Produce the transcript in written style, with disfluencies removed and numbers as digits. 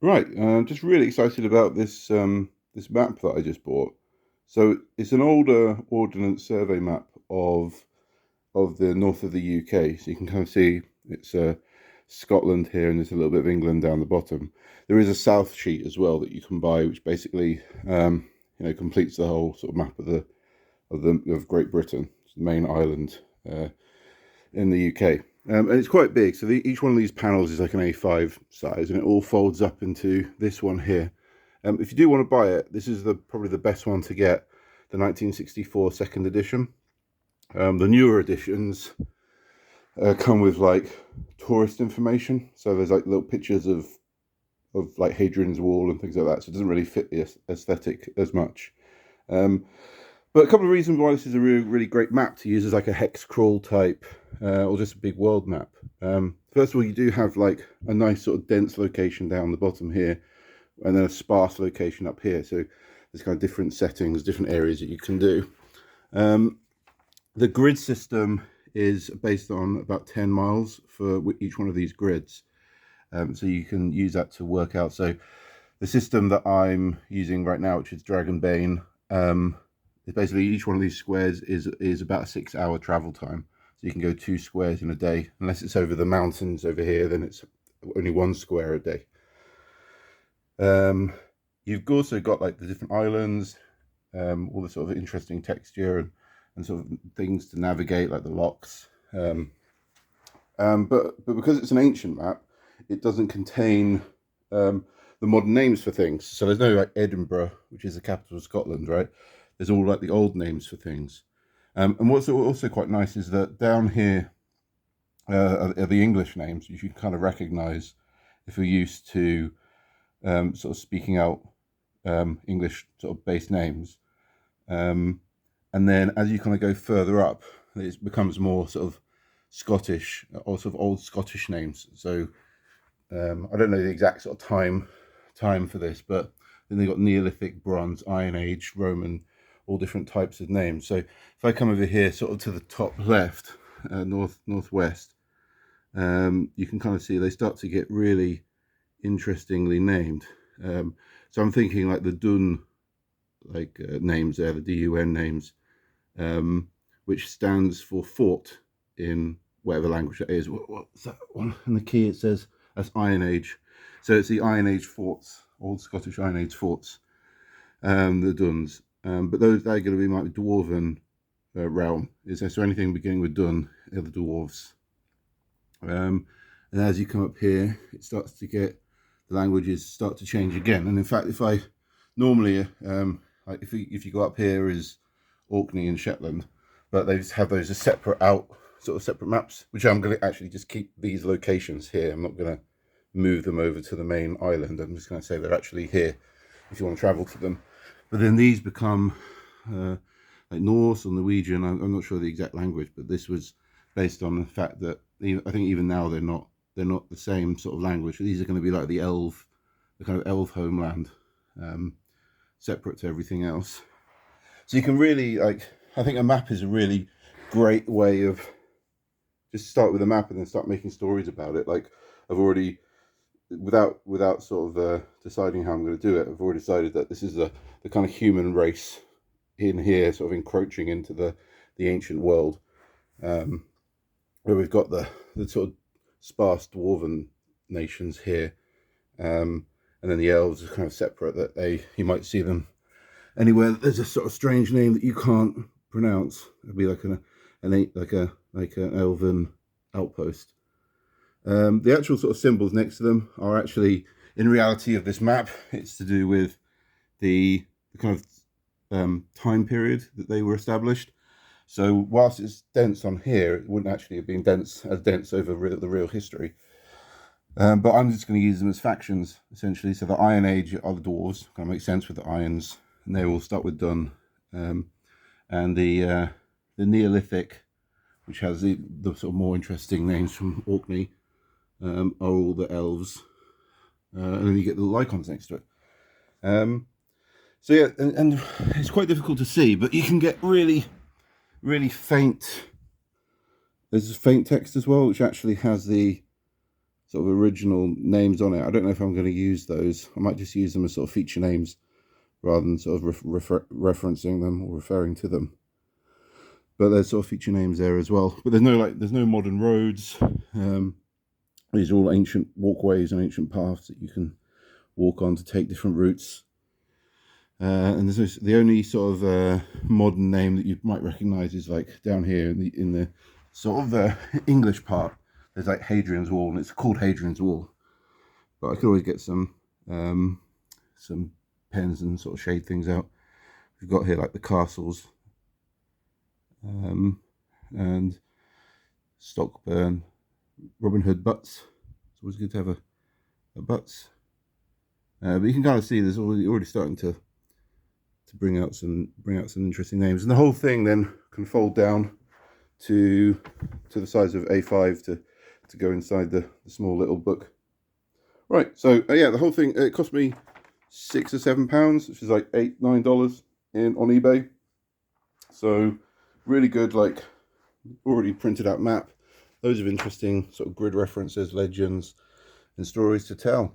Right, I'm just really excited about this map that I just bought. So it's an older Ordnance Survey map of the north of the UK. So you can kind of see it's Scotland here, and there's a little bit of England down the bottom. There is a south sheet as well that you can buy, which basically completes the whole sort of map of Great Britain, it's the main island in the UK. And it's quite big, so each one of these panels is like an A5 size, and it all folds up into this one here. If you do want to buy it, this is probably the best one to get, the 1964 second edition. The newer editions come with like tourist information, so there's like little pictures of like Hadrian's Wall and things like that, so it doesn't really fit the aesthetic as much. But a couple of reasons why this is a really great map to use as like a hex crawl type or just a big world map. First of all, you do have like a nice sort of dense location down the bottom here, and then a sparse location up here. So there's kind of different settings, different areas that you can do. The grid system is based on about 10 miles for each one of these grids. So you can use that to work out. So the system that I'm using right now, which is Dragonbane, is basically each one of these squares is about a 6-hour travel time. So you can go 2 squares in a day. Unless it's over the mountains over here, then it's only 1 square a day. You've also got like the different islands, all the sort of interesting texture and sort of things to navigate, like the locks. But because it's an ancient map, it doesn't contain the modern names for things. So there's no like Edinburgh, which is the capital of Scotland, right? There's all like the old names for things. And what's also quite nice is that down here are the English names, which you can kind of recognize if you're used to sort of speaking out English sort of base names. And then as you kind of go further up, it becomes more sort of Scottish, or sort of old Scottish names. So I don't know the exact sort of time for this, but then they've got Neolithic, Bronze, Iron Age, Roman, all different types of names. So if I come over here sort of to the top left, northwest, you can kind of see they start to get really interestingly named. So I'm thinking like the Dun names there, the DUN names, which stands for fort in whatever language that is. What's that one? In the key it says that's Iron Age. So it's the Iron Age forts, old Scottish Iron Age forts, the Duns. But those are going to be like the Dwarven realm. Is there so anything beginning with Dun are the dwarves? And as you come up here, it starts to get the languages start to change again. And in fact, if I normally, like if you go up here is Orkney and Shetland, but they just have those as separate separate maps, which I'm going to actually just keep these locations here. I'm not going to move them over to the main island. I'm just going to say they're actually here if you want to travel to them. But then these become like Norse or Norwegian. I'm not sure the exact language, but this was based on the fact that I think even now they're not the same sort of language. These are going to be like the kind of elf homeland, separate to everything else. So you can really I think a map is a really great way of just start with a map and then start making stories about it. Like I've already, without sort of deciding how I'm going to do it, I've already decided that this is the kind of human race in here, sort of encroaching into the ancient world, where we've got the sort of sparse dwarven nations here, and then the elves are kind of separate. That you might see them anywhere. There's a sort of strange name that you can't pronounce. It'd be like an elven outpost. The actual sort of symbols next to them are actually, in reality of this map, it's to do with the kind of time period that they were established. So whilst it's dense on here, it wouldn't actually have been dense over the real history. But I'm just going to use them as factions, essentially. So the Iron Age are the dwarves, kind of makes sense with the irons, and they all start with Dun. And the Neolithic, which has the sort of more interesting names from Orkney, are all the elves. And then you get the little icons next to it. So yeah, and it's quite difficult to see, but you can get really faint. There's a faint text as well, which actually has the sort of original names on it. I don't know if I'm going to use those. I might just use them as sort of feature names rather than sort of referencing them or referring to them. But there's sort of feature names there as well. But there's no modern roads. These are all ancient walkways and ancient paths that you can walk on to take different routes. And the only sort of modern name that you might recognise is like down here in the sort of English part. There's like Hadrian's Wall, and it's called Hadrian's Wall. But I could always get some pens and sort of shade things out. We've got here like the castles, and Stockburn, Robin Hood butts. It's always good to have a butts. But you can kind of see there's already starting to bring out some interesting names, and the whole thing then can fold down to the size of A5 to go inside the small little book. Right, so yeah, the whole thing, it cost me £6 or £7, which is like $8-9 on eBay. So really good, like already printed out map, loads of interesting sort of grid references, legends and stories to tell.